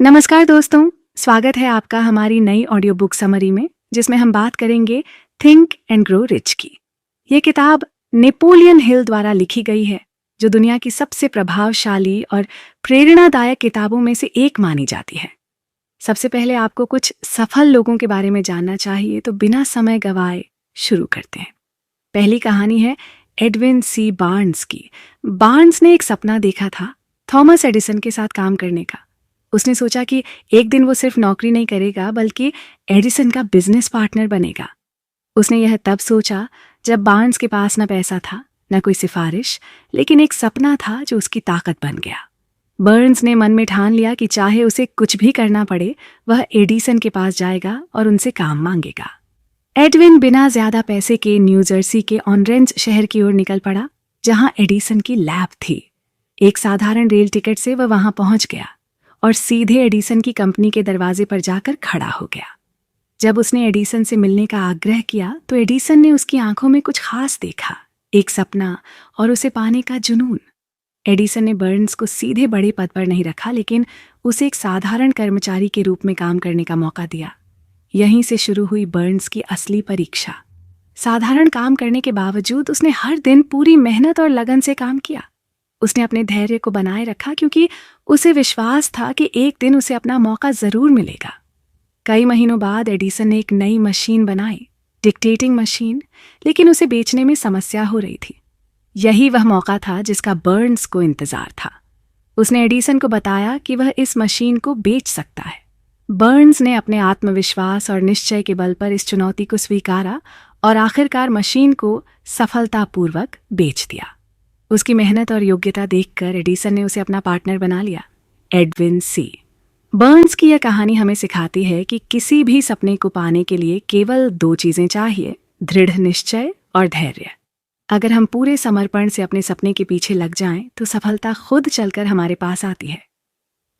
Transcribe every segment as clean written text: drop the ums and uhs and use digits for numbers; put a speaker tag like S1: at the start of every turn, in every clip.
S1: नमस्कार दोस्तों, स्वागत है आपका हमारी नई ऑडियो बुक समरी में, जिसमें हम बात करेंगे थिंक एंड ग्रो रिच की। ये किताब नेपोलियन हिल द्वारा लिखी गई है, जो दुनिया की सबसे प्रभावशाली और प्रेरणादायक किताबों में से एक मानी जाती है। सबसे पहले आपको कुछ सफल लोगों के बारे में जानना चाहिए, तो बिना समय गवाए शुरू करते हैं। पहली कहानी है एडविन सी बार्न्स की। बार्न्स ने एक सपना देखा था थॉमस एडिसन के साथ काम करने का। उसने सोचा कि एक दिन वो सिर्फ नौकरी नहीं करेगा, बल्कि एडिसन का बिजनेस पार्टनर बनेगा। उसने यह तब सोचा जब बार्न्स के पास न पैसा था, न कोई सिफारिश, लेकिन एक सपना था जो उसकी ताकत बन गया। बर्न्स ने मन में ठान लिया कि चाहे उसे कुछ भी करना पड़े, वह एडिसन के पास जाएगा और उनसे काम मांगेगा। एडविन बिना ज्यादा पैसे के न्यू जर्सी के ऑरेंज शहर की ओर निकल पड़ा, जहां एडिसन की लैब थी। एक साधारण रेल टिकट से वह वहां पहुंच गया और सीधे एडिसन की कंपनी के दरवाजे पर जाकर खड़ा हो गया। जब उसने एडिसन से मिलने का आग्रह किया, तो एडिसन ने उसकी आंखों में कुछ खास देखा, एक सपना और उसे पाने का जुनून। एडिसन ने बर्न्स को सीधे बड़े पद पर नहीं रखा, लेकिन उसे एक साधारण कर्मचारी के रूप में काम करने का मौका दिया। यहीं से शुरू हुई बर्न्स की असली परीक्षा। साधारण काम करने के बावजूद उसने हर दिन पूरी मेहनत और लगन से काम किया। उसने अपने धैर्य को बनाए रखा, क्योंकि उसे विश्वास था कि एक दिन उसे अपना मौका जरूर मिलेगा। कई महीनों बाद एडिसन ने एक नई मशीन बनाई, डिक्टेटिंग मशीन, लेकिन उसे बेचने में समस्या हो रही थी। यही वह मौका था जिसका बर्न्स को इंतजार था। उसने एडिसन को बताया कि वह इस मशीन को बेच सकता है। बर्न्स ने अपने आत्मविश्वास और निश्चय के बल पर इस चुनौती को स्वीकारा और आखिरकार मशीन को सफलतापूर्वक बेच दिया। उसकी मेहनत और योग्यता देखकर एडिसन ने उसे अपना पार्टनर बना लिया, एडविन सी। बर्न्स की यह कहानी हमें सिखाती है कि किसी भी सपने को पाने के लिए केवल दो चीजें चाहिए, दृढ़ निश्चय और धैर्य। अगर हम पूरे समर्पण से अपने सपने के पीछे लग जाएं, तो सफलता खुद चलकर हमारे पास आती है।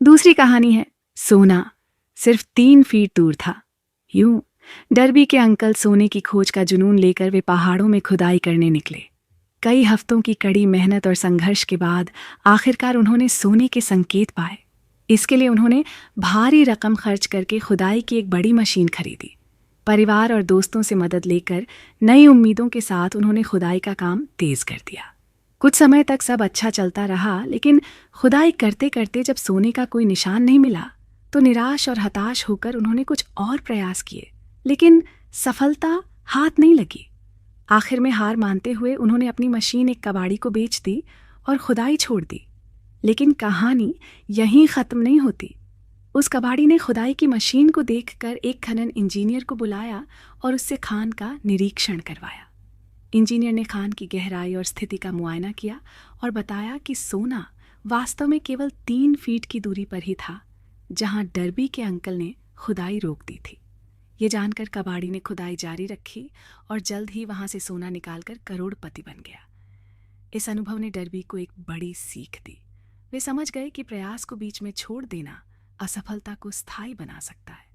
S1: दूसरी कहानी है सोना सिर्फ 3 फीट दूर था। यूं डर्बी के अंकल सोने की खोज का जुनून लेकर वे पहाड़ों में खुदाई करने निकले। कई हफ्तों की कड़ी मेहनत और संघर्ष के बाद आखिरकार उन्होंने सोने के संकेत पाए। इसके लिए उन्होंने भारी रकम खर्च करके खुदाई की एक बड़ी मशीन खरीदी। परिवार और दोस्तों से मदद लेकर नई उम्मीदों के साथ उन्होंने खुदाई का काम तेज कर दिया। कुछ समय तक सब अच्छा चलता रहा, लेकिन खुदाई करते करते जब सोने का कोई निशान नहीं मिला, तो निराश और हताश होकर उन्होंने कुछ और प्रयास किए, लेकिन सफलता हाथ नहीं लगी। आखिर में हार मानते हुए उन्होंने अपनी मशीन एक कबाड़ी को बेच दी और खुदाई छोड़ दी। लेकिन कहानी यहीं खत्म नहीं होती। उस कबाड़ी ने खुदाई की मशीन को देखकर एक खनन इंजीनियर को बुलाया और उससे खान का निरीक्षण करवाया। इंजीनियर ने खान की गहराई और स्थिति का मुआयना किया और बताया कि सोना वास्तव में केवल 3 फीट की दूरी पर ही था, जहां डर्बी के अंकल ने खुदाई रोक दी थी। ये जानकर कबाड़ी ने खुदाई जारी रखी और जल्द ही वहां से सोना निकालकर करोड़पति बन गया। इस अनुभव ने डर्बी को एक बड़ी सीख दी। वे समझ गए कि प्रयास को बीच में छोड़ देना असफलता को स्थायी बना सकता है।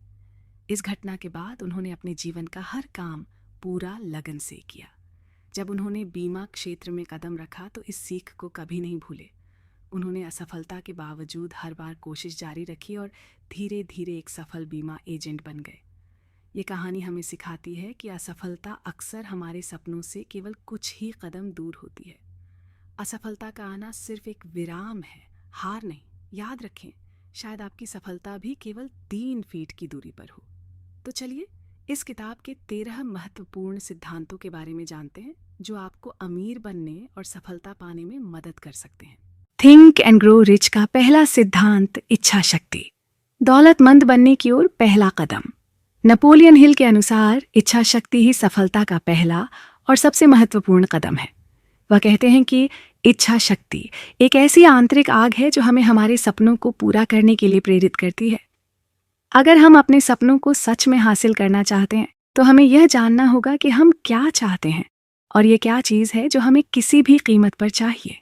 S1: इस घटना के बाद उन्होंने अपने जीवन का हर काम पूरा लगन से किया। जब उन्होंने बीमा क्षेत्र में कदम रखा, तो इस सीख को कभी नहीं भूले। उन्होंने असफलता के बावजूद हर बार कोशिश जारी रखी और धीरे धीरे एक सफल बीमा एजेंट बन गए। ये कहानी हमें सिखाती है कि असफलता अक्सर हमारे सपनों से केवल कुछ ही कदम दूर होती है। असफलता का आना सिर्फ एक विराम है, हार नहीं। याद रखें, शायद आपकी सफलता भी केवल 3 फीट की दूरी पर हो। तो चलिए इस किताब के 13 महत्वपूर्ण सिद्धांतों के बारे में जानते हैं, जो आपको अमीर बनने और सफलता पाने में मदद कर सकते हैं। थिंक एंड ग्रो रिच का पहला सिद्धांत, इच्छा शक्ति। दौलतमंद बनने की ओर पहला कदम। नेपोलियन हिल के अनुसार इच्छा शक्ति ही सफलता का पहला और सबसे महत्वपूर्ण कदम है। वह कहते हैं कि इच्छा शक्ति एक ऐसी आंतरिक आग है जो हमें हमारे सपनों को पूरा करने के लिए प्रेरित करती है। अगर हम अपने सपनों को सच में हासिल करना चाहते हैं, तो हमें यह जानना होगा कि हम क्या चाहते हैं और ये क्या चीज़ है जो हमें किसी भी कीमत पर चाहिए।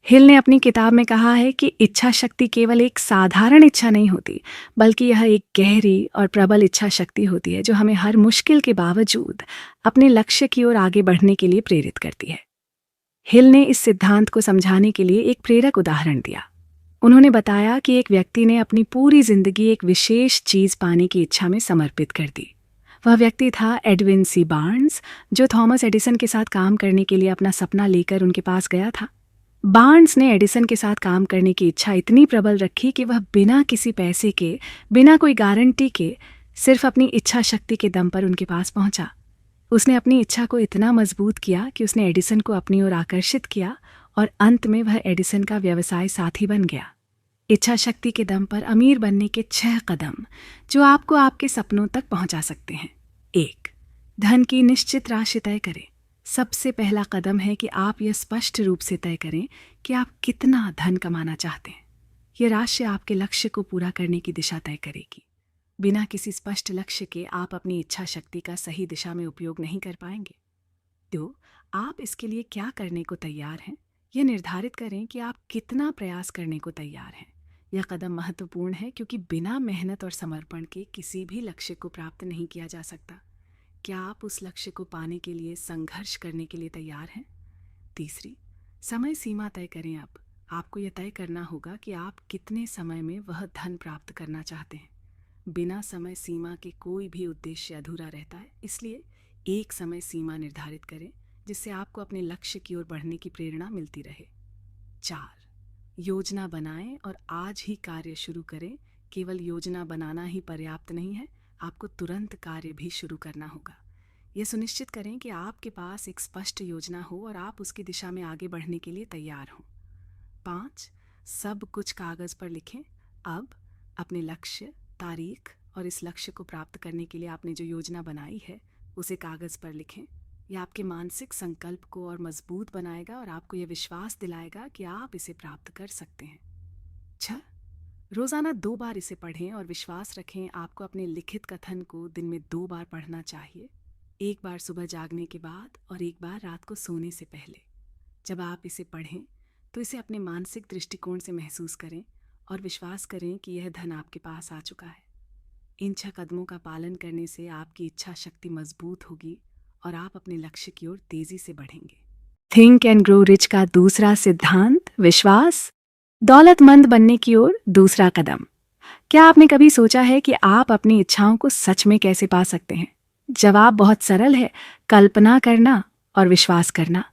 S1: हिल ने अपनी किताब में कहा है कि इच्छा शक्ति केवल एक साधारण इच्छा नहीं होती, बल्कि यह एक गहरी और प्रबल इच्छा शक्ति होती है जो हमें हर मुश्किल के बावजूद अपने लक्ष्य की ओर आगे बढ़ने के लिए प्रेरित करती है। हिल ने इस सिद्धांत को समझाने के लिए एक प्रेरक उदाहरण दिया। उन्होंने बताया कि एक व्यक्ति ने अपनी पूरी जिंदगी एक विशेष चीज पाने की इच्छा में समर्पित कर दी। वह व्यक्ति था एडविन सी बार्न्स, जो थॉमस एडिसन के साथ काम करने के लिए अपना सपना लेकर उनके पास गया था। बार्न्स ने एडिसन के साथ काम करने की इच्छा इतनी प्रबल रखी कि वह बिना किसी पैसे के, बिना कोई गारंटी के, सिर्फ अपनी इच्छा शक्ति के दम पर उनके पास पहुंचा। उसने अपनी इच्छा को इतना मजबूत किया कि उसने एडिसन को अपनी ओर आकर्षित किया और अंत में वह एडिसन का व्यवसाय साथी बन गया। इच्छा शक्ति के दम पर अमीर बनने के 6 कदम जो आपको आपके सपनों तक पहुंचा सकते हैं। 1. धन की निश्चित राशि तय करें। सबसे पहला कदम है कि आप यह स्पष्ट रूप से तय करें कि आप कितना धन कमाना चाहते हैं। यह राशि आपके लक्ष्य को पूरा करने की दिशा तय करेगी। बिना किसी स्पष्ट लक्ष्य के आप अपनी इच्छा शक्ति का सही दिशा में उपयोग नहीं कर पाएंगे। 2. आप इसके लिए क्या करने को तैयार हैं, यह निर्धारित करें कि आप कितना प्रयास करने को तैयार हैं। यह कदम महत्वपूर्ण है क्योंकि बिना मेहनत और समर्पण के किसी भी लक्ष्य को प्राप्त नहीं किया जा सकता। क्या आप उस लक्ष्य को पाने के लिए संघर्ष करने के लिए तैयार हैं? 3. समय सीमा तय करें। अब आपको यह तय करना होगा कि आप कितने समय में वह धन प्राप्त करना चाहते हैं। बिना समय सीमा के कोई भी उद्देश्य अधूरा रहता है, इसलिए एक समय सीमा निर्धारित करें जिससे आपको अपने लक्ष्य की ओर बढ़ने की प्रेरणा मिलती रहे। 4. योजना बनाएं और आज ही कार्य शुरू करें। केवल योजना बनाना ही पर्याप्त नहीं है, आपको तुरंत कार्य भी शुरू करना होगा। यह सुनिश्चित करें कि आपके पास एक स्पष्ट योजना हो और आप उसकी दिशा में आगे बढ़ने के लिए तैयार हों। 5. सब कुछ कागज पर लिखें। अब अपने लक्ष्य, तारीख और इस लक्ष्य को प्राप्त करने के लिए आपने जो योजना बनाई है उसे कागज पर लिखें। यह आपके मानसिक संकल्प को और मजबूत बनाएगा और आपको यह विश्वास दिलाएगा कि आप इसे प्राप्त कर सकते हैं। 6. रोजाना 2 बार इसे पढ़ें और विश्वास रखें आपको अपने लिखित कथन को दिन में 2 बार पढ़ना चाहिए। एक बार सुबह जागने के बाद और एक बार रात को सोने से पहले। जब आप इसे पढ़ें तो इसे अपने मानसिक दृष्टिकोण से महसूस करें और विश्वास करें कि यह धन आपके पास आ चुका है। इन 6 कदमों का पालन करने से आपकी इच्छा शक्ति मजबूत होगी और आप अपने लक्ष्य की ओर तेजी से बढ़ेंगे। थिंक एंड ग्रो रिच का दूसरा सिद्धांत, विश्वास। दौलतमंद बनने की ओर दूसरा कदम। क्या आपने कभी सोचा है कि आप अपनी इच्छाओं को सच में कैसे पा सकते हैं? जवाब बहुत सरल है, कल्पना करना और विश्वास करना।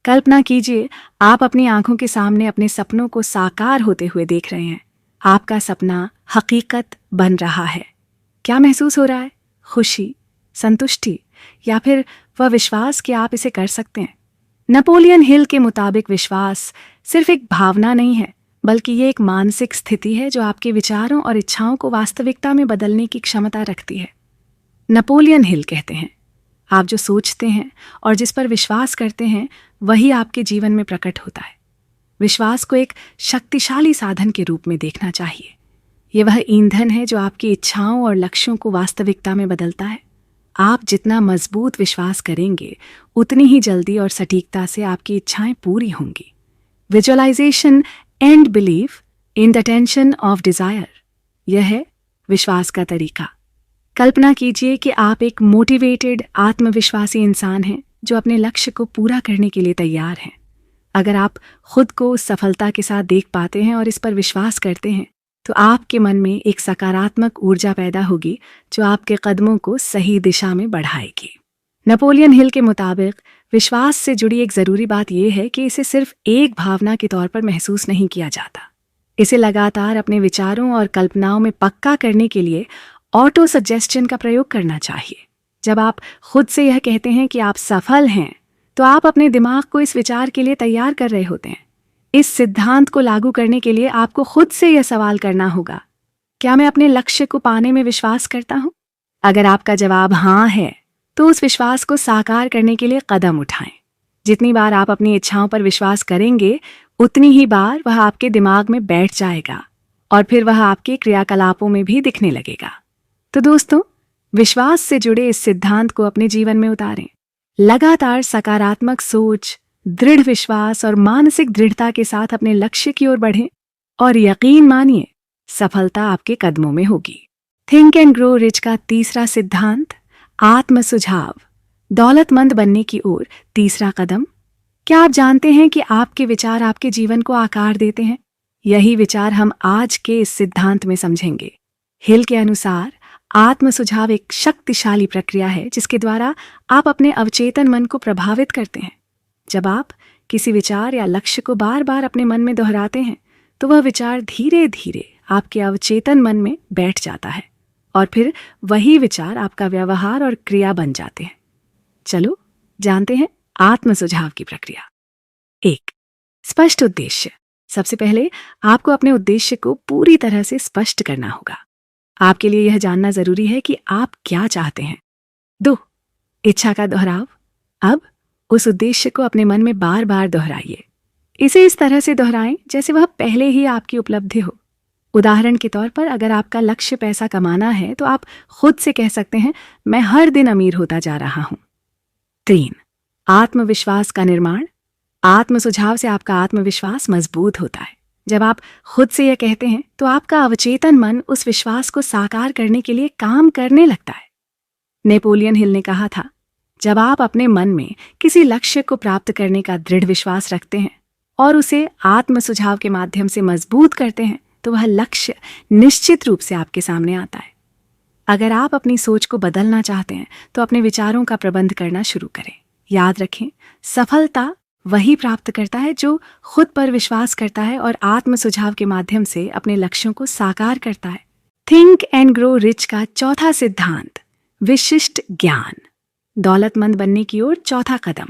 S1: कल्पना कीजिए, आप अपनी आंखों के सामने अपने सपनों को साकार होते हुए देख रहे हैं। आपका सपना हकीकत बन रहा है। क्या महसूस हो रहा है? खुशी, संतुष्टि या फिर वह विश्वास कि आप इसे कर सकते हैं? नेपोलियन हिल के मुताबिक विश्वास सिर्फ एक भावना नहीं है, बल्कि ये एक मानसिक स्थिति है जो आपके विचारों और इच्छाओं को वास्तविकता में बदलने की क्षमता रखती है। नेपोलियन हिल कहते हैं, आप जो सोचते हैं और जिस पर विश्वास करते हैं वही आपके जीवन में प्रकट होता है। विश्वास को एक शक्तिशाली साधन के रूप में देखना चाहिए। यह वह ईंधन है जो आपकी इच्छाओं और लक्ष्यों को वास्तविकता में बदलता है। आप जितना मजबूत विश्वास करेंगे उतनी ही जल्दी और सटीकता से आपकी इच्छाएं पूरी होंगी। Visualisation and belief in the tension of desire, यह है विश्वास का तरीका। कल्पना कीजिए कि आप एक मोटिवेटेड, आत्मविश्वासी इंसान हैं जो अपने लक्ष्य को पूरा करने के लिए तैयार हैं। अगर आप खुद को सफलता के साथ देख पाते हैं और इस पर विश्वास करते हैं तो आपके मन में एक सकारात्मक ऊर्जा पैदा होगी जो आपके कदमों को सही दिशा में बढ़ाएगी। नेपोलियन हिल के मुताबिक विश्वास से जुड़ी एक ज़रूरी बात यह है कि इसे सिर्फ एक भावना के तौर पर महसूस नहीं किया जाता। इसे लगातार अपने विचारों और कल्पनाओं में पक्का करने के लिए ऑटो सजेस्शन का प्रयोग करना चाहिए। जब आप खुद से यह कहते हैं कि आप सफल हैं तो आप अपने दिमाग को इस विचार के लिए तैयार कर रहे होते हैं। इस सिद्धांत को लागू करने के लिए आपको खुद से यह सवाल करना होगा, क्या मैं अपने लक्ष्य को पाने में विश्वास करता हूं? अगर आपका जवाब हाँ है तो उस विश्वास को साकार करने के लिए कदम उठाएं। जितनी बार आप अपनी इच्छाओं पर विश्वास करेंगे उतनी ही बार वह आपके दिमाग में बैठ जाएगा और फिर वह आपके क्रियाकलापों में भी दिखने लगेगा। तो दोस्तों, विश्वास से जुड़े इस सिद्धांत को अपने जीवन में उतारें। लगातार सकारात्मक सोच, दृढ़ विश्वास और मानसिक दृढ़ता के साथ अपने लक्ष्य की ओर बढ़ें और यकीन मानिए सफलता आपके कदमों में होगी। थिंक एंड ग्रो रिच का तीसरा सिद्धांत, आत्म सुझाव। दौलतमंद बनने की ओर तीसरा कदम। क्या आप जानते हैं कि आपके विचार आपके जीवन को आकार देते हैं? यही विचार हम आज के इस सिद्धांत में समझेंगे। हिल के अनुसार आत्म सुझाव एक शक्तिशाली प्रक्रिया है जिसके द्वारा आप अपने अवचेतन मन को प्रभावित करते हैं। जब आप किसी विचार या लक्ष्य को बार बार अपने मन में दोहराते हैं तो वह विचार धीरे धीरे आपके अवचेतन मन में बैठ जाता है और फिर वही विचार आपका व्यवहार और क्रिया बन जाते हैं। चलो जानते हैं आत्म सुझाव की प्रक्रिया। 1. स्पष्ट उद्देश्य। सबसे पहले आपको अपने उद्देश्य को पूरी तरह से स्पष्ट करना होगा। आपके लिए यह जानना जरूरी है कि आप क्या चाहते हैं। 2. इच्छा का दोहराव। अब उस उद्देश्य को अपने मन में बार बार दोहराइए। इसे इस तरह से दोहराएं जैसे वह पहले ही आपकी उपलब्धि हो। उदाहरण के तौर पर अगर आपका लक्ष्य पैसा कमाना है तो आप खुद से कह सकते हैं, मैं हर दिन अमीर होता जा रहा हूं। 3. आत्मविश्वास का निर्माण। आत्म सुझाव से आपका आत्मविश्वास मजबूत होता है। जब आप खुद से यह कहते हैं तो आपका अवचेतन मन उस विश्वास को साकार करने के लिए काम करने लगता है। नेपोलियन हिल ने कहा था, जब आप अपने मन में किसी लक्ष्य को प्राप्त करने का दृढ़ विश्वास रखते हैं और उसे आत्म सुझाव के माध्यम से मजबूत करते हैं तो वह लक्ष्य निश्चित रूप से आपके सामने आता है। अगर आप अपनी सोच को बदलना चाहते हैं तो अपने विचारों का प्रबंध करना शुरू करें। याद रखें, सफलता वही प्राप्त करता है जो खुद पर विश्वास करता है और आत्म सुझाव के माध्यम से अपने लक्ष्यों को साकार करता है। थिंक एंड ग्रो रिच का चौथा सिद्धांत, विशिष्ट ज्ञान। दौलतमंद बनने की ओर चौथा कदम।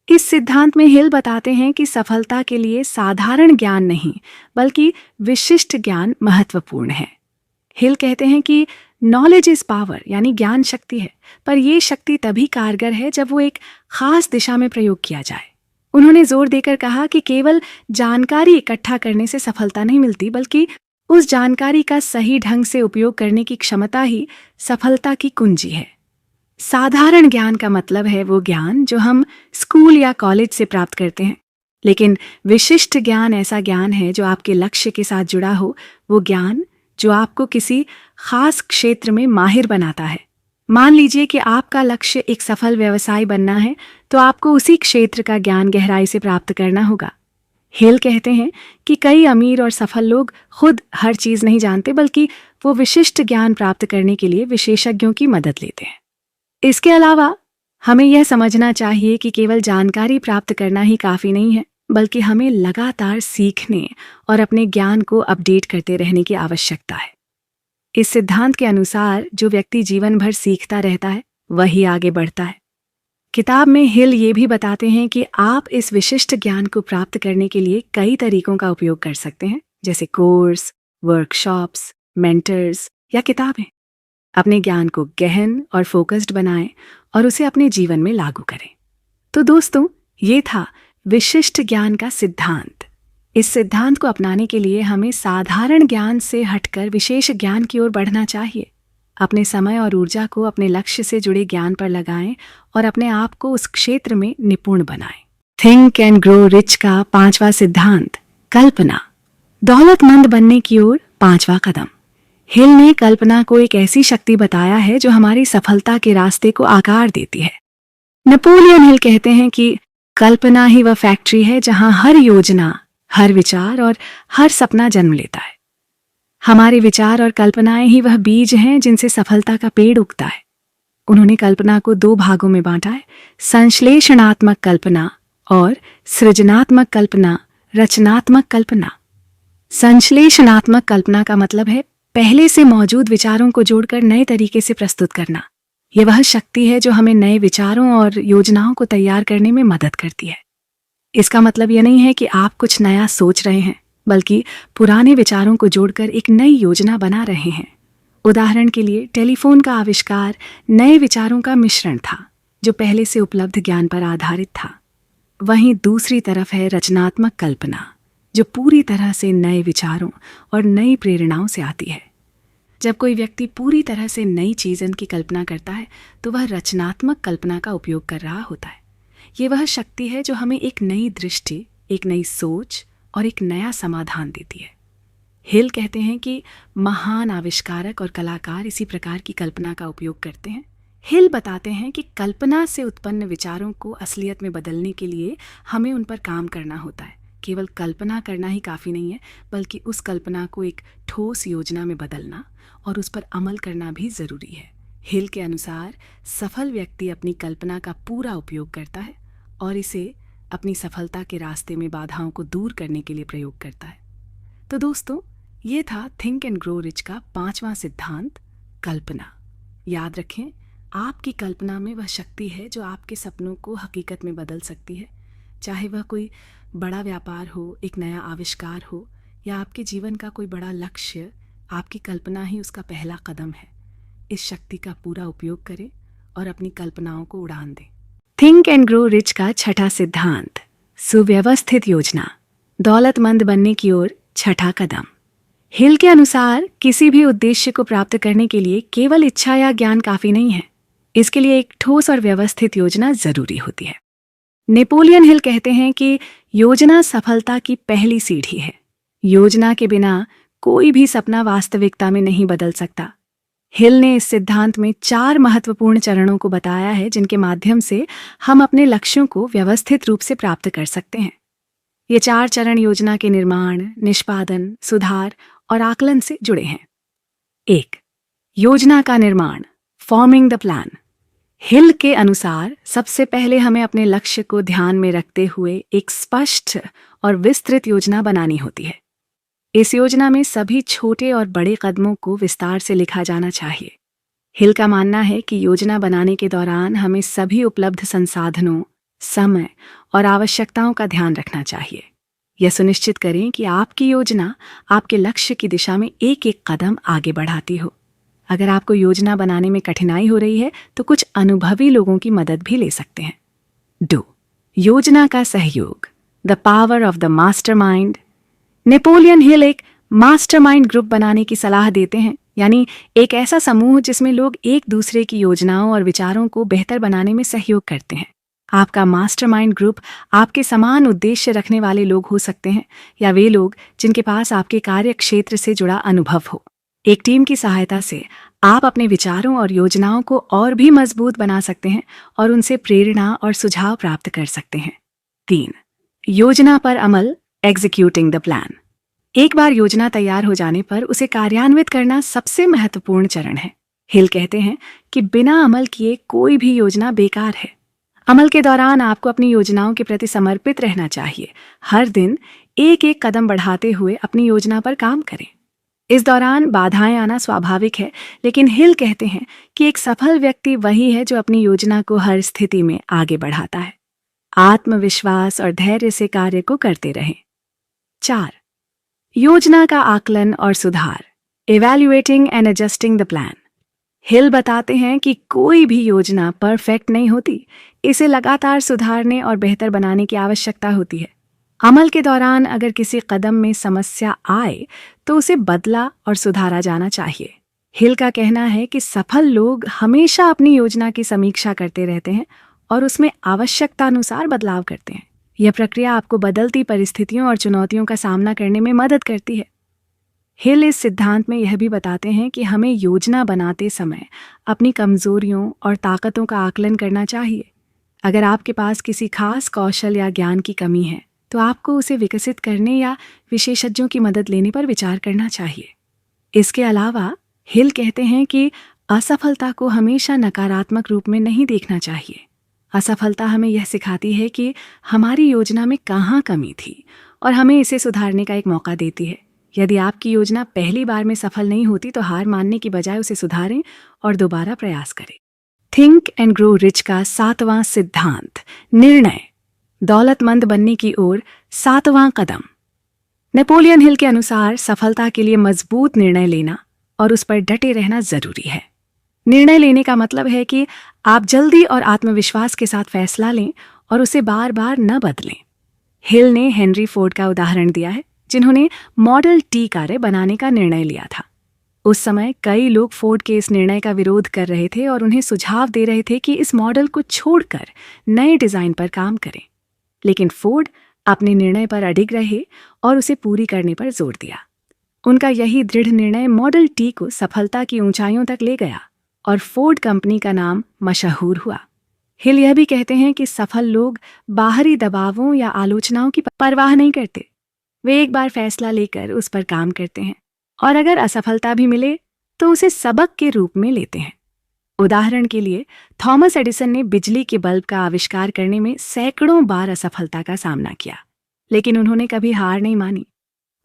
S1: इस सिद्धांत में हिल बताते हैं कि सफलता के लिए साधारण ज्ञान नहीं बल्कि विशिष्ट ज्ञान महत्वपूर्ण है। हिल कहते हैं कि नॉलेज इज पावर, यानी ज्ञान शक्ति है, पर यह शक्ति तभी कारगर है जब वो एक खास दिशा में प्रयोग किया जाए। उन्होंने जोर देकर कहा कि केवल जानकारी इकट्ठा करने से सफलता नहीं मिलती, बल्कि उस जानकारी का सही ढंग से उपयोग करने की क्षमता ही सफलता की कुंजी है। साधारण ज्ञान का मतलब है वो ज्ञान जो हम स्कूल या कॉलेज से प्राप्त करते हैं, लेकिन विशिष्ट ज्ञान ऐसा ज्ञान है जो आपके लक्ष्य के साथ जुड़ा हो, वो ज्ञान जो आपको किसी खास क्षेत्र में माहिर बनाता है। मान लीजिए कि आपका लक्ष्य एक सफल व्यवसाय बनना है, तो आपको उसी क्षेत्र का ज्ञान गहराई से प्राप्त करना होगा। हेल कहते हैं कि कई अमीर और सफल लोग खुद हर चीज नहीं जानते, बल्कि वो विशिष्ट ज्ञान प्राप्त करने के लिए विशेषज्ञों की मदद लेते हैं। इसके अलावा हमें यह समझना चाहिए कि केवल जानकारी प्राप्त करना ही काफी नहीं है, बल्कि हमें लगातार सीखने और अपने ज्ञान को अपडेट करते रहने की आवश्यकता है। इस सिद्धांत के अनुसार जो व्यक्ति जीवन भर सीखता रहता है वही आगे बढ़ता है। किताब में हिल ये भी बताते हैं कि आप इस विशिष्ट ज्ञान को प्राप्त करने के लिए कई तरीकों का उपयोग कर सकते हैं, जैसे कोर्स, वर्कशॉप्स, मेंटर्स या किताबें। अपने ज्ञान को गहन और फोकस्ड बनाएं और उसे अपने जीवन में लागू करें। तो दोस्तों, ये था विशिष्ट ज्ञान का सिद्धांत। इस सिद्धांत को अपनाने के लिए हमें साधारण ज्ञान से हटकर विशेष ज्ञान की ओर बढ़ना चाहिए। अपने समय और ऊर्जा को अपने लक्ष्य से जुड़े ज्ञान पर लगाएं और अपने आप को उस क्षेत्र में निपुण बनाएं। थिंक एंड ग्रो रिच का पांचवा सिद्धांत, कल्पना। दौलतमंद बनने की ओर पांचवा कदम। हिल ने कल्पना को एक ऐसी शक्ति बताया है जो हमारी सफलता के रास्ते को आकार देती है। नेपोलियन हिल कहते हैं कि कल्पना ही वह फैक्ट्री है जहां हर योजना, हर विचार और हर सपना जन्म लेता है। हमारे विचार और कल्पनाएं ही वह बीज हैं जिनसे सफलता का पेड़ उगता है। उन्होंने कल्पना को दो भागों में बांटा है, संश्लेषणात्मक कल्पना और सृजनात्मक कल्पना, रचनात्मक कल्पना। संश्लेषणात्मक कल्पना का मतलब है पहले से मौजूद विचारों को जोड़कर नए तरीके से प्रस्तुत करना। यह वह शक्ति है जो हमें नए विचारों और योजनाओं को तैयार करने में मदद करती है। इसका मतलब यह नहीं है कि आप कुछ नया सोच रहे हैं, बल्कि पुराने विचारों को जोड़कर एक नई योजना बना रहे हैं। उदाहरण के लिए, टेलीफोन का आविष्कार नए विचारों का मिश्रण था जो पहले से उपलब्ध ज्ञान पर आधारित था। वहीं दूसरी तरफ है रचनात्मक कल्पना, जो पूरी तरह से नए विचारों और नई प्रेरणाओं से आती है। जब कोई व्यक्ति पूरी तरह से नई चीज़ों की कल्पना करता है तो वह रचनात्मक कल्पना का उपयोग कर रहा होता है। ये वह शक्ति है जो हमें एक नई दृष्टि, एक नई सोच और एक नया समाधान देती है। हिल कहते हैं कि महान आविष्कारक और कलाकार इसी प्रकार की कल्पना का उपयोग करते हैं। हिल बताते हैं कि कल्पना से उत्पन्न विचारों को असलियत में बदलने के लिए हमें उन पर काम करना होता है, केवल कल्पना करना ही काफ़ी नहीं है, बल्कि उस कल्पना को एक ठोस योजना में बदलना और उस पर अमल करना भी ज़रूरी है। हिल के अनुसार सफल व्यक्ति अपनी कल्पना का पूरा उपयोग करता है और इसे अपनी सफलता के रास्ते में बाधाओं को दूर करने के लिए प्रयोग करता है। तो दोस्तों, ये था थिंक एंड ग्रो रिच का 5वां सिद्धांत, कल्पना। याद रखें, आपकी कल्पना में वह शक्ति है जो आपके सपनों को हकीकत में बदल सकती है। चाहे वह कोई बड़ा व्यापार हो, एक नया आविष्कार हो या आपके जीवन का कोई बड़ा लक्ष्य, आपकी कल्पना ही उसका पहला कदम है। इस शक्ति का पूरा उपयोग करें और अपनी कल्पनाओं को उड़ान दें। थिंक एंड ग्रो रिच का 6ठा सिद्धांत, सुव्यवस्थित योजना, दौलतमंद बनने की ओर 6ठा कदम। हिल के अनुसार किसी भी उद्देश्य को प्राप्त करने के लिए केवल इच्छा या ज्ञान काफी नहीं है। इसके लिए एक ठोस और व्यवस्थित योजना जरूरी होती है। नेपोलियन हिल कहते हैं कि योजना सफलता की पहली सीढ़ी है। योजना के बिना कोई भी सपना वास्तविकता में नहीं बदल सकता। हिल ने इस सिद्धांत में 4 महत्वपूर्ण चरणों को बताया है, जिनके माध्यम से हम अपने लक्ष्यों को व्यवस्थित रूप से प्राप्त कर सकते हैं। ये 4 चरण योजना के निर्माण, निष्पादन, सुधार और आकलन से जुड़े हैं। 1. योजना का निर्माण, फॉर्मिंग द प्लान। हिल के अनुसार सबसे पहले हमें अपने लक्ष्य को ध्यान में रखते हुए एक स्पष्ट और विस्तृत योजना बनानी होती है। इस योजना में सभी छोटे और बड़े कदमों को विस्तार से लिखा जाना चाहिए। हिल का मानना है कि योजना बनाने के दौरान हमें सभी उपलब्ध संसाधनों, समय और आवश्यकताओं का ध्यान रखना चाहिए। यह सुनिश्चित करें कि आपकी योजना आपके लक्ष्य की दिशा में एक एक कदम आगे बढ़ाती हो। अगर आपको योजना बनाने में कठिनाई हो रही है तो कुछ अनुभवी लोगों की मदद भी ले सकते हैं। 2. योजना का सहयोग, the power of the mastermind. Napoleon Hill एक मास्टरमाइंड ग्रुप बनाने की सलाह देते हैं, यानी एक ऐसा समूह जिसमें लोग एक दूसरे की योजनाओं और विचारों को बेहतर बनाने में सहयोग करते हैं। आपका मास्टरमाइंड ग्रुप आपके समान उद्देश्य रखने वाले लोग हो सकते हैं या वे लोग जिनके पास आपके कार्य क्षेत्र से जुड़ा अनुभव हो। एक टीम की सहायता से आप अपने विचारों और योजनाओं को और भी मजबूत बना सकते हैं और उनसे प्रेरणा और सुझाव प्राप्त कर सकते हैं। 3. योजना पर अमल, एग्जीक्यूटिंग द प्लान। एक बार योजना तैयार हो जाने पर उसे कार्यान्वित करना सबसे महत्वपूर्ण चरण है। हिल कहते हैं कि बिना अमल किए कोई भी योजना बेकार है। अमल के दौरान आपको अपनी योजनाओं के प्रति समर्पित रहना चाहिए। हर दिन एक एक कदम बढ़ाते हुए अपनी योजना पर काम करें। इस दौरान बाधाएं आना स्वाभाविक है, लेकिन हिल कहते हैं कि एक सफल व्यक्ति वही है जो अपनी योजना को हर स्थिति में आगे बढ़ाता है। आत्मविश्वास और धैर्य से कार्य को करते रहें। 4. योजना का आकलन और सुधार, evaluating and adjusting the plan. Hill बताते हैं कि कोई भी योजना परफेक्ट नहीं होती। इसे लगातार सुधारने और बेहतर बनाने की आवश्यकता होती है। अमल के दौरान अगर किसी कदम में समस्या आए तो उसे बदला और सुधारा जाना चाहिए। हिल का कहना है कि सफल लोग हमेशा अपनी योजना की समीक्षा करते रहते हैं और उसमें आवश्यकतानुसार बदलाव करते हैं। यह प्रक्रिया आपको बदलती परिस्थितियों और चुनौतियों का सामना करने में मदद करती है। हिल इस सिद्धांत में यह भी बताते हैं कि हमें योजना बनाते समय अपनी कमजोरियों और ताकतों का आकलन करना चाहिए। अगर आपके पास किसी खास कौशल या ज्ञान की कमी है तो आपको उसे विकसित करने या विशेषज्ञों की मदद लेने पर विचार करना चाहिए। इसके अलावा हिल कहते हैं कि असफलता को हमेशा नकारात्मक रूप में नहीं देखना चाहिए। असफलता हमें यह सिखाती है कि हमारी योजना में कहाँ कमी थी और हमें इसे सुधारने का एक मौका देती है। यदि आपकी योजना पहली बार में सफल नहीं होती तो हार मानने की बजाय उसे सुधारें और दोबारा प्रयास करें। थिंक एंड ग्रो रिच का 7वां सिद्धांत, निर्णय, दौलतमंद बनने की ओर 7वां कदम। नेपोलियन हिल के अनुसार सफलता के लिए मजबूत निर्णय लेना और उस पर डटे रहना जरूरी है। निर्णय लेने का मतलब है कि आप जल्दी और आत्मविश्वास के साथ फैसला लें और उसे बार बार न बदलें। हिल ने हेनरी फोर्ड का उदाहरण दिया है, जिन्होंने मॉडल टी कारें बनाने का निर्णय लिया था। उस समय कई लोग फोर्ड के इस निर्णय का विरोध कर रहे थे और उन्हें सुझाव दे रहे थे कि इस मॉडल को छोड़कर नए डिजाइन पर काम करें। लेकिन फोर्ड अपने निर्णय पर अडिग रहे और उसे पूरी करने पर जोर दिया। उनका यही दृढ़ निर्णय मॉडल टी को सफलता की ऊंचाइयों तक ले गया और फोर्ड कंपनी का नाम मशहूर हुआ। हिल यह भी कहते हैं कि सफल लोग बाहरी दबावों या आलोचनाओं की परवाह नहीं करते। वे एक बार फैसला लेकर उस पर काम करते हैं और अगर असफलता भी मिले तो उसे सबक के रूप में लेते हैं। उदाहरण के लिए थॉमस एडिसन ने बिजली के बल्ब का आविष्कार करने में सैकड़ों बार असफलता का सामना किया, लेकिन उन्होंने कभी हार नहीं मानी।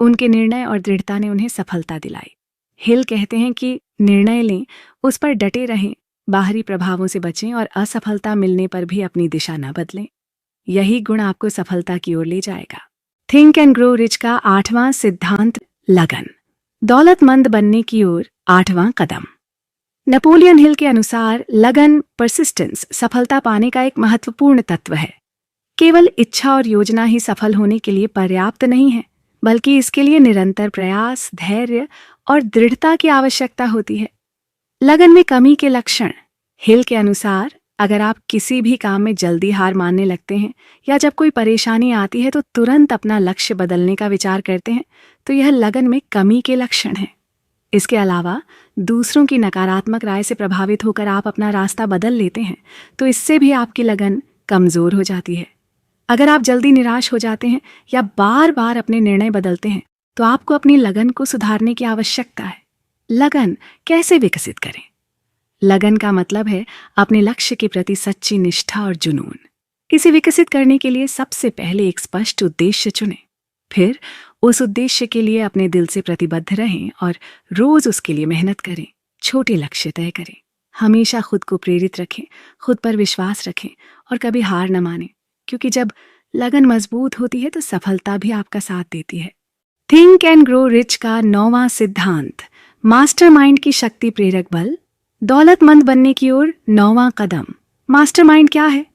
S1: उनके निर्णय और दृढ़ता ने उन्हें सफलता दिलाई। हिल कहते हैं कि निर्णय लें, उस पर डटे रहें, बाहरी प्रभावों से बचें और असफलता मिलने पर भी अपनी दिशा न बदलें। यही गुण आपको सफलता की ओर ले जाएगा। थिंक एंड ग्रो रिच का 8वां सिद्धांत, लगन, दौलतमंद बनने की ओर 8वां कदम। नेपोलियन हिल के अनुसार लगन, परसिस्टेंस, सफलता पाने का एक महत्वपूर्ण तत्व है। केवल इच्छा और योजना ही सफल होने के लिए पर्याप्त नहीं है, बल्कि इसके लिए निरंतर प्रयास, धैर्य और दृढ़ता की आवश्यकता होती है। लगन में कमी के लक्षण। हिल के अनुसार अगर आप किसी भी काम में जल्दी हार मानने लगते हैं या जब कोई परेशानी आती है तो तुरंत अपना लक्ष्य बदलने का विचार करते हैं, तो यह लगन में कमी के लक्षण है। इसके अलावा दूसरों की नकारात्मक राय से प्रभावित होकर आप अपना रास्ता बदल लेते हैं, तो इससे भी आपकी लगन कमजोर हो जाती है। अगर आप जल्दी निराश हो जाते हैं या बार बार अपने निर्णय बदलते हैं, तो आपको अपनी लगन को सुधारने की आवश्यकता है। लगन कैसे विकसित करें? लगन का मतलब है अपने लक्ष्य के प्रति सच्ची निष्ठा और जुनून। इसे विकसित करने के लिए सबसे पहले एक स्पष्ट उद्देश्य चुनें। फिर उस उद्देश्य के लिए अपने दिल से प्रतिबद्ध रहें और रोज उसके लिए मेहनत करें। छोटे लक्ष्य तय करें। हमेशा खुद को प्रेरित रखें, खुद पर विश्वास रखें और कभी हार न मानें, क्योंकि जब लगन मजबूत होती है तो सफलता भी आपका साथ देती है। थिंक एंड ग्रो रिच का 9वां सिद्धांत, मास्टरमाइंड की शक्ति, प्रेरक बल, दौलतमंद बनने की ओर 9वां कदम। मास्टरमाइंड क्या है?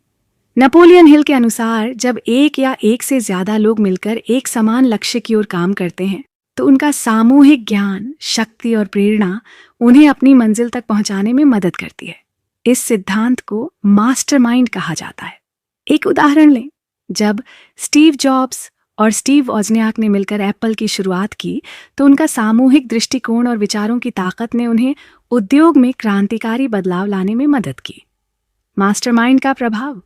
S1: नेपोलियन हिल के अनुसार जब एक या एक से ज्यादा लोग मिलकर एक समान लक्ष्य की ओर काम करते हैं, तो उनका सामूहिक ज्ञान, शक्ति और प्रेरणा उन्हें अपनी मंजिल तक पहुंचाने में मदद करती है। इस सिद्धांत को मास्टरमाइंड कहा जाता है। एक उदाहरण लें, जब स्टीव जॉब्स और स्टीव वोज़नियाक ने मिलकर एप्पल की शुरुआत की, तो उनका सामूहिक दृष्टिकोण और विचारों की ताकत ने उन्हें उद्योग में क्रांतिकारी बदलाव लाने में मदद की। मास्टरमाइंड का प्रभाव।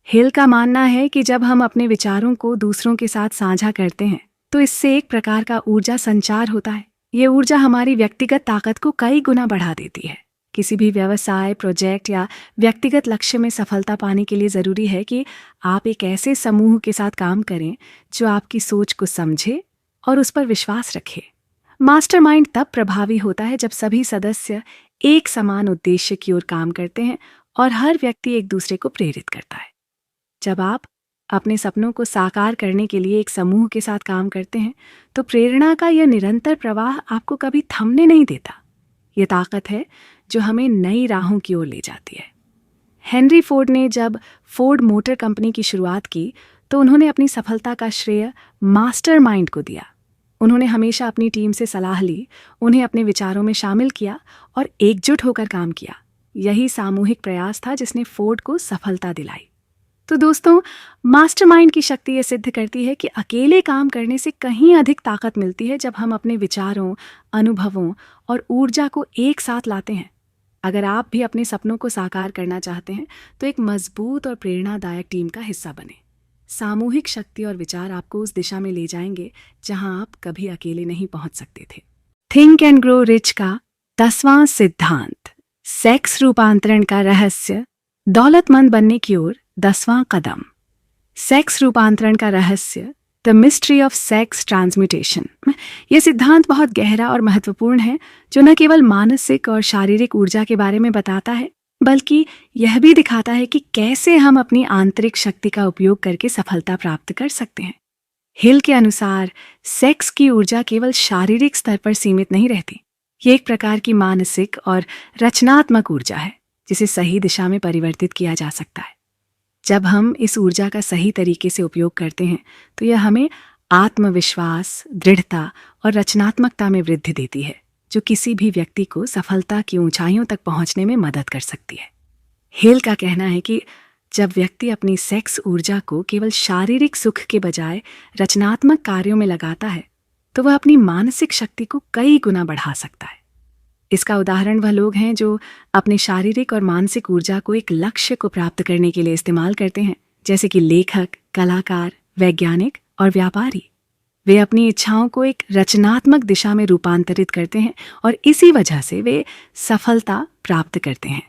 S1: हिल का मानना है कि जब हम अपने विचारों को दूसरों के साथ साझा करते हैं, तो इससे एक प्रकार का ऊर्जा संचार होता है। ये ऊर्जा हमारी व्यक्तिगत ताकत को कई गुना बढ़ा देती है। किसी भी व्यवसाय, प्रोजेक्ट या व्यक्तिगत लक्ष्य में सफलता पाने के लिए ज़रूरी है कि आप एक ऐसे समूह के साथ काम करें जो आपकी सोच को समझे और उस पर विश्वास रखे। मास्टरमाइंड तब प्रभावी होता है जब सभी सदस्य एक समान उद्देश्य की ओर काम करते हैं और हर व्यक्ति एक दूसरे को प्रेरित करता है। जब आप अपने सपनों को साकार करने के लिए एक समूह के साथ काम करते हैं, तो प्रेरणा का यह निरंतर प्रवाह आपको कभी थमने नहीं देता। ये ताकत है जो हमें नई राहों की ओर ले जाती है। हेनरी फोर्ड ने जब फोर्ड मोटर कंपनी की शुरुआत की, तो उन्होंने अपनी सफलता का श्रेय मास्टरमाइंड को दिया। उन्होंने हमेशा अपनी टीम से सलाह ली, उन्हें अपने विचारों में शामिल किया और एकजुट होकर काम किया। यही सामूहिक प्रयास था जिसने फोर्ड को सफलता दिलाई। तो दोस्तों, मास्टरमाइंड की शक्ति ये सिद्ध करती है कि अकेले काम करने से कहीं अधिक ताकत मिलती है जब हम अपने विचारों, अनुभवों और ऊर्जा को एक साथ लाते हैं। अगर आप भी अपने सपनों को साकार करना चाहते हैं, तो एक मजबूत और प्रेरणादायक टीम का हिस्सा बने। सामूहिक शक्ति और विचार आपको उस दिशा में ले जाएंगे जहां आप कभी अकेले नहीं पहुंच सकते थे। थिंक एंड ग्रो रिच का 10वां सिद्धांत, सेक्स रूपांतरण का रहस्य, दौलतमंद बनने की ओर 10वां कदम। सेक्स रूपांतरण का रहस्य, the mystery of sex transmutation. यह सिद्धांत बहुत गहरा और महत्वपूर्ण है, जो न केवल मानसिक और शारीरिक ऊर्जा के बारे में बताता है, बल्कि यह भी दिखाता है कि कैसे हम अपनी आंतरिक शक्ति का उपयोग करके सफलता प्राप्त कर सकते हैं। हिल के अनुसार सेक्स की ऊर्जा केवल शारीरिक स्तर पर सीमित नहीं रहती। ये एक प्रकार की मानसिक और रचनात्मक ऊर्जा है, जिसे सही दिशा में परिवर्तित किया जा सकता है। जब हम इस ऊर्जा का सही तरीके से उपयोग करते हैं, तो यह हमें आत्मविश्वास, दृढ़ता और रचनात्मकता में वृद्धि देती है, जो किसी भी व्यक्ति को सफलता की ऊंचाइयों तक पहुंचने में मदद कर सकती है। हिल का कहना है कि जब व्यक्ति अपनी सेक्स ऊर्जा को केवल शारीरिक सुख के बजाय रचनात्मक कार्यों में लगाता है, तो वह अपनी मानसिक शक्ति को कई गुना बढ़ा सकता है। इसका उदाहरण वह लोग हैं जो अपने शारीरिक और मानसिक ऊर्जा को एक लक्ष्य को प्राप्त करने के लिए इस्तेमाल करते हैं, जैसे कि लेखक, कलाकार, वैज्ञानिक और व्यापारी। वे अपनी इच्छाओं को एक रचनात्मक दिशा में रूपांतरित करते हैं और इसी वजह से वे सफलता प्राप्त करते हैं।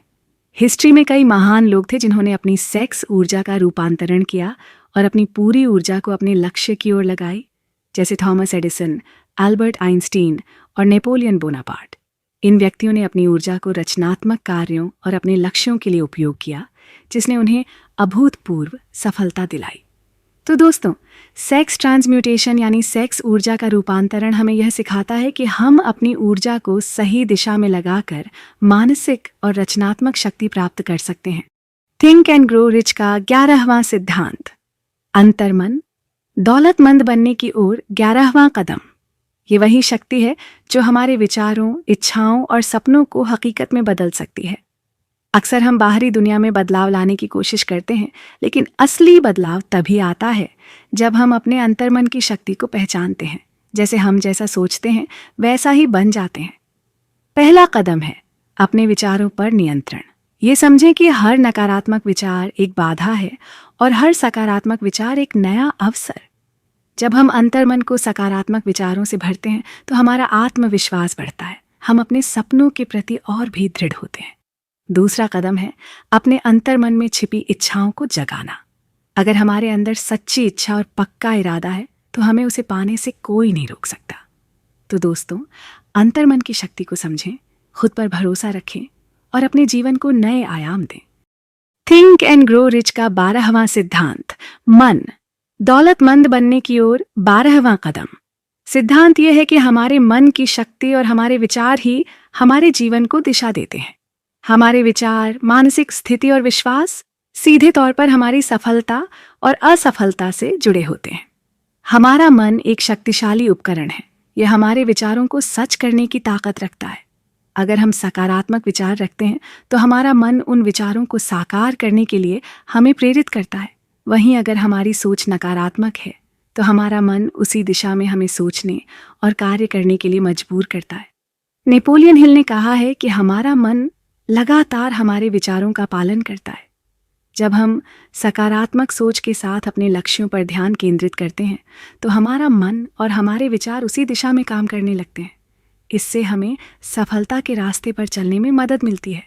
S1: हिस्ट्री में कई महान लोग थे जिन्होंने अपनी सेक्स ऊर्जा का रूपांतरण किया और अपनी पूरी ऊर्जा को अपने लक्ष्य की ओर लगाई, जैसे थॉमस एडिसन, एल्बर्ट आइंस्टीन और नेपोलियन बोनापार्ट। इन व्यक्तियों ने अपनी ऊर्जा को रचनात्मक कार्यों और अपने लक्ष्यों के लिए उपयोग किया, जिसने उन्हें अभूतपूर्व सफलता दिलाई। तो दोस्तों, सेक्स ट्रांसम्यूटेशन यानी सेक्स ऊर्जा का रूपांतरण हमें यह सिखाता है कि हम अपनी ऊर्जा को सही दिशा में लगाकर मानसिक और रचनात्मक शक्ति प्राप्त कर सकते हैं। थिंक एंड ग्रो रिच का 11वां सिद्धांत, अंतर्मन दौलतमंद बनने की ओर 11वां कदम। ये वही शक्ति है जो हमारे विचारों, इच्छाओं और सपनों को हकीकत में बदल सकती है। अक्सर हम बाहरी दुनिया में बदलाव लाने की कोशिश करते हैं, लेकिन असली बदलाव तभी आता है जब हम अपने अंतर्मन की शक्ति को पहचानते हैं। जैसे हम जैसा सोचते हैं वैसा ही बन जाते हैं। पहला कदम है अपने विचारों पर नियंत्रण। ये समझें कि हर नकारात्मक विचार एक बाधा है और हर सकारात्मक विचार एक नया अवसर। जब हम अंतर्मन को सकारात्मक विचारों से भरते हैं तो हमारा आत्मविश्वास बढ़ता है, हम अपने सपनों के प्रति और भी दृढ़ होते हैं। दूसरा कदम है अपने अंतर्मन में छिपी इच्छाओं को जगाना। अगर हमारे अंदर सच्ची इच्छा और पक्का इरादा है तो हमें उसे पाने से कोई नहीं रोक सकता। तो दोस्तों, अंतर्मन की शक्ति को समझें, खुद पर भरोसा रखें और अपने जीवन को नए आयाम दें। थिंक एंड ग्रो रिच का 12वां सिद्धांत, मन दौलतमंद बनने की ओर 12वां कदम। सिद्धांत यह है कि हमारे मन की शक्ति और हमारे विचार ही हमारे जीवन को दिशा देते हैं। हमारे विचार, मानसिक स्थिति और विश्वास सीधे तौर पर हमारी सफलता और असफलता से जुड़े होते हैं। हमारा मन एक शक्तिशाली उपकरण है। यह हमारे विचारों को सच करने की ताकत रखता है। अगर हम सकारात्मक विचार रखते हैं तो हमारा मन उन विचारों को साकार करने के लिए हमें प्रेरित करता है। वहीं अगर हमारी सोच नकारात्मक है तो हमारा मन उसी दिशा में हमें सोचने और कार्य करने के लिए मजबूर करता है। नेपोलियन हिल ने कहा है कि हमारा मन लगातार हमारे विचारों का पालन करता है। जब हम सकारात्मक सोच के साथ अपने लक्ष्यों पर ध्यान केंद्रित करते हैं तो हमारा मन और हमारे विचार उसी दिशा में काम करने लगते हैं। इससे हमें सफलता के रास्ते पर चलने में मदद मिलती है।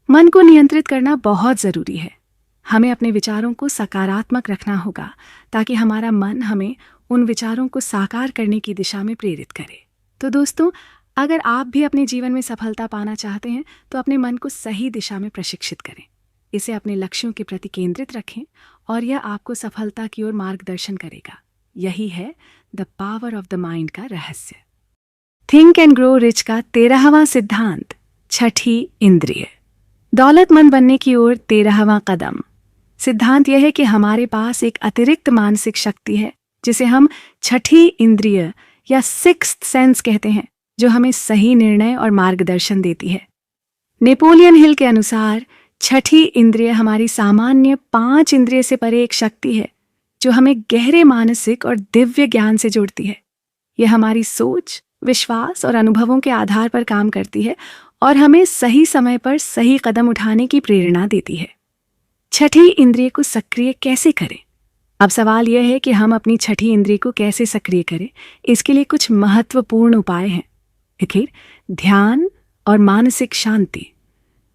S1: मन को नियंत्रित करना बहुत ज़रूरी है। हमें अपने विचारों को सकारात्मक रखना होगा ताकि हमारा मन हमें उन विचारों को साकार करने की दिशा में प्रेरित करे। तो दोस्तों, अगर आप भी अपने जीवन में सफलता पाना चाहते हैं तो अपने मन को सही दिशा में प्रशिक्षित करें। इसे अपने लक्ष्यों के प्रति केंद्रित रखें और यह आपको सफलता की ओर मार्गदर्शन करेगा। यही है the power of the mind का रहस्य। थिंक एंड ग्रो रिच का 13वां सिद्धांत, छठी इंद्रिय दौलतमंद बनने की ओर 13वां कदम। सिद्धांत यह है कि हमारे पास एक अतिरिक्त मानसिक शक्ति है जिसे हम छठी इंद्रिय या सिक्स्थ सेंस कहते हैं, जो हमें सही निर्णय और मार्गदर्शन देती है। नेपोलियन हिल के अनुसार छठी इंद्रिय हमारी सामान्य 5 इंद्रिय से परे एक शक्ति है जो हमें गहरे मानसिक और दिव्य ज्ञान से जोड़ती है। यह हमारी सोच, विश्वास और अनुभवों के आधार पर काम करती है और हमें सही समय पर सही कदम उठाने की प्रेरणा देती है। छठी इंद्रिय को सक्रिय कैसे करें? अब सवाल यह है कि हम अपनी छठी इंद्रिय को कैसे सक्रिय करें। इसके लिए कुछ महत्वपूर्ण उपाय हैं। ध्यान और मानसिक शांति।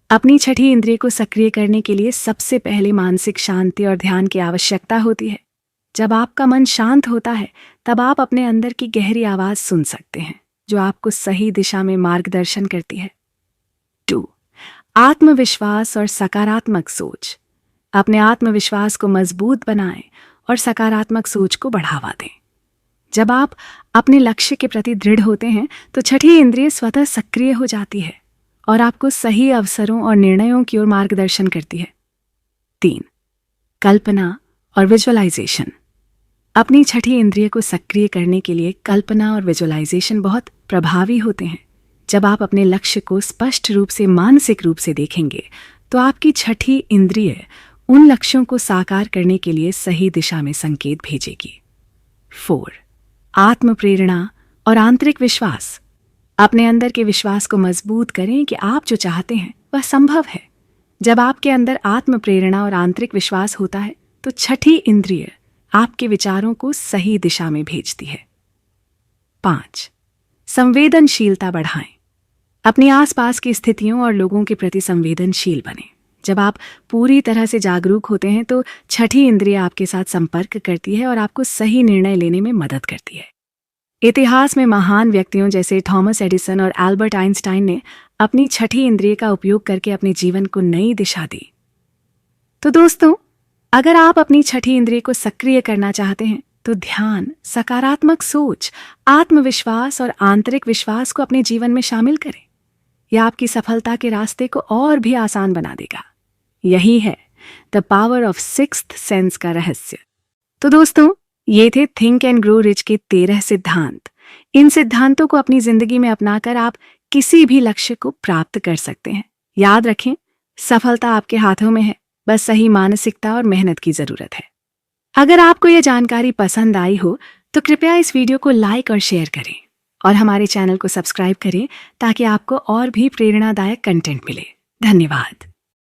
S1: अपनी छठी इंद्रिय को सक्रिय करने के लिए सबसे पहले मानसिक शांति और ध्यान की आवश्यकता होती है। जब आपका मन शांत होता है तब आप अपने अंदर की गहरी आवाज सुन सकते हैं जो आपको सही दिशा में मार्गदर्शन करती है। 2. आत्मविश्वास और सकारात्मक सोच। अपने आत्मविश्वास को मजबूत बनाएं और सकारात्मक सोच को बढ़ावा दें। जब आप अपने लक्ष्य के प्रति दृढ़ होते हैं तो छठी इंद्रिय स्वतः सक्रिय हो जाती है और आपको सही अवसरों और निर्णयों की ओर मार्गदर्शन करती है। 3. कल्पना और विजुअलाइजेशन। अपनी छठी इंद्रिय को सक्रिय करने के लिए कल्पना और विजुअलाइजेशन बहुत प्रभावी होते हैं। जब आप अपने लक्ष्य को स्पष्ट रूप से मानसिक रूप से देखेंगे तो आपकी छठी इंद्रिय उन लक्ष्यों को साकार करने के लिए सही दिशा में संकेत भेजेगी। 4. आत्म प्रेरणा और आंतरिक विश्वास। अपने अंदर के विश्वास को मजबूत करें कि आप जो चाहते हैं वह संभव है। जब आपके अंदर आत्म प्रेरणा और आंतरिक विश्वास होता है तो छठी इंद्रिय आपके विचारों को सही दिशा में भेजती है। 5. संवेदनशीलता बढ़ाएं। अपनी आसपास की स्थितियों और लोगों के प्रति संवेदनशील बनें। जब आप पूरी तरह से जागरूक होते हैं तो छठी इंद्रिय आपके साथ संपर्क करती है और आपको सही निर्णय लेने में मदद करती है। इतिहास में महान व्यक्तियों जैसे थॉमस एडिसन और एल्बर्ट आइंस्टाइन ने अपनी छठी इंद्रिय का उपयोग करके अपने जीवन को नई दिशा दी। तो दोस्तों, अगर आप अपनी छठी इंद्रिय को सक्रिय करना चाहते हैं तो ध्यान, सकारात्मक सोच, आत्मविश्वास और आंतरिक विश्वास को अपने जीवन में शामिल करें। यह आपकी सफलता के रास्ते को और भी आसान बना देगा। यही है the power of sixth sense का रहस्य। तो दोस्तों, ये थे थिंक एंड ग्रो रिच के 13 सिद्धांत। इन सिद्धांतों को अपनी जिंदगी में अपनाकर आप किसी भी लक्ष्य को प्राप्त कर सकते हैं। याद रखें, सफलता आपके हाथों में है, बस सही मानसिकता और मेहनत की जरूरत है। अगर आपको यह जानकारी पसंद आई हो तो कृपया इस वीडियो को लाइक और शेयर करें और हमारे चैनल को सब्सक्राइब करें ताकि आपको और भी प्रेरणादायक कंटेंट मिले। धन्यवाद।